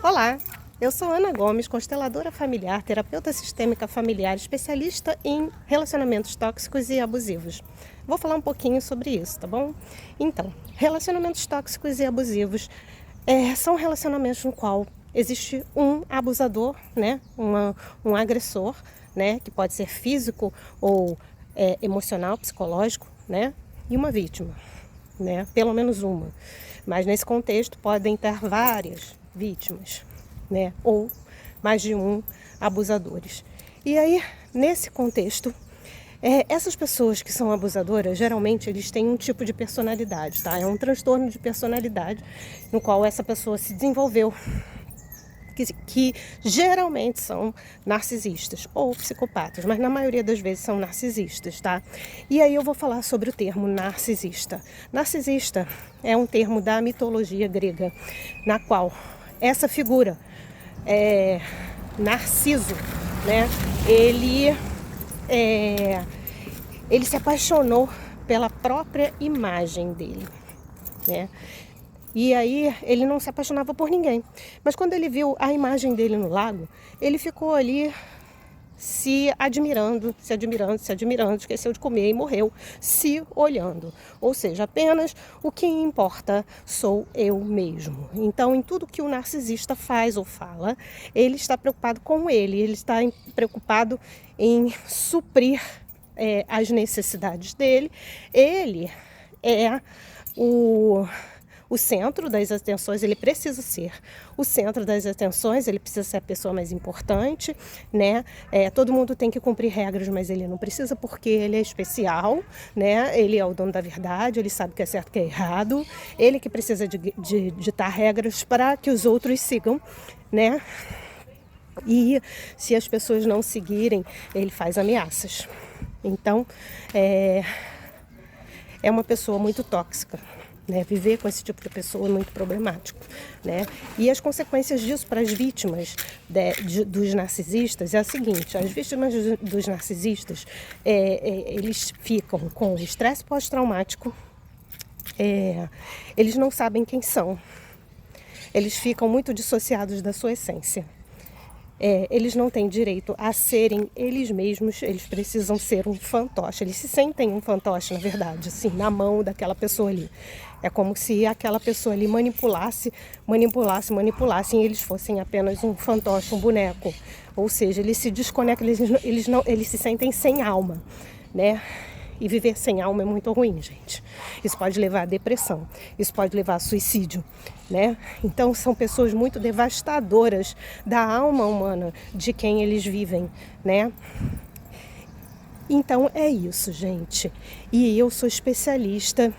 Olá, eu sou Ana Gomes, consteladora familiar, terapeuta sistêmica familiar, especialista em relacionamentos tóxicos e abusivos. Vou falar um pouquinho sobre isso, tá bom? Então, relacionamentos tóxicos e abusivos são relacionamentos no qual existe um abusador, né? Um agressor, né? Que pode ser físico ou emocional, psicológico, né? E uma vítima, né? Pelo menos uma. Mas nesse contexto podem ter várias vítimas, né? Ou mais de um abusadores. E aí, nesse contexto, essas pessoas que são abusadoras, geralmente eles têm um tipo de personalidade, tá? É um transtorno de personalidade no qual essa pessoa se desenvolveu, que geralmente são narcisistas ou psicopatas, mas na maioria das vezes são narcisistas, tá? E aí eu vou falar sobre o termo narcisista. Narcisista é um termo da mitologia grega, na qual essa figura, Narciso, né? Ele se apaixonou pela própria imagem dele, né? E aí ele não se apaixonava por ninguém. Mas quando ele viu a imagem dele no lago, ele ficou ali se admirando, esqueceu de comer e morreu se olhando. Ou seja, apenas o que importa sou eu mesmo. Então, em tudo que o narcisista faz ou fala, ele está preocupado com ele está preocupado em suprir as necessidades dele. Ele é o centro das atenções, ele precisa ser o centro das atenções, ele precisa ser a pessoa mais importante, né? Todo mundo tem que cumprir regras, mas ele não precisa porque ele é especial, né? Ele é o dono da verdade, ele sabe o que é certo e o que é errado, ele que precisa de ditar regras para que os outros sigam, né? E se as pessoas não seguirem, ele faz ameaças. Então, é uma pessoa muito tóxica. Né? Viver com esse tipo de pessoa é muito problemático, né? E as consequências disso para as vítimas dos narcisistas é a seguinte: as vítimas dos narcisistas eles ficam com estresse pós-traumático, eles não sabem quem são, eles ficam muito dissociados da sua essência. Eles não têm direito a serem eles mesmos, eles precisam ser um fantoche, eles se sentem um fantoche, na verdade, assim, na mão daquela pessoa ali. É como se aquela pessoa ali manipulasse e eles fossem apenas um fantoche, um boneco. Ou seja, eles se desconectam, eles se sentem sem alma, né? E viver sem alma é muito ruim, gente. Isso pode levar à depressão, isso pode levar a suicídio, né? Então são pessoas muito devastadoras da alma humana de quem eles vivem, né? Então é isso, gente. E eu sou especialista,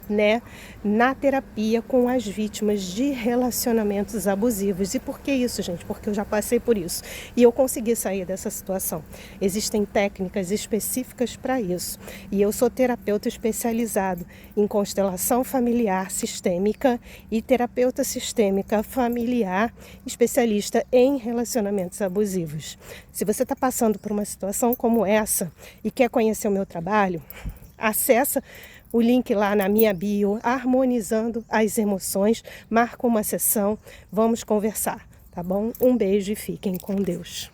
né, na terapia com as vítimas de relacionamentos abusivos. E por que isso, gente? Porque eu já passei por isso e eu consegui sair dessa situação. Existem técnicas específicas para isso e eu sou terapeuta especializado em constelação familiar sistêmica e terapeuta sistêmica familiar especialista em relacionamentos abusivos. Se você está passando por uma situação como essa e quer conhecer o meu trabalho, acessa o link lá na minha bio, Harmonizando as Emoções, marca uma sessão, vamos conversar, tá bom? Um beijo e fiquem com Deus.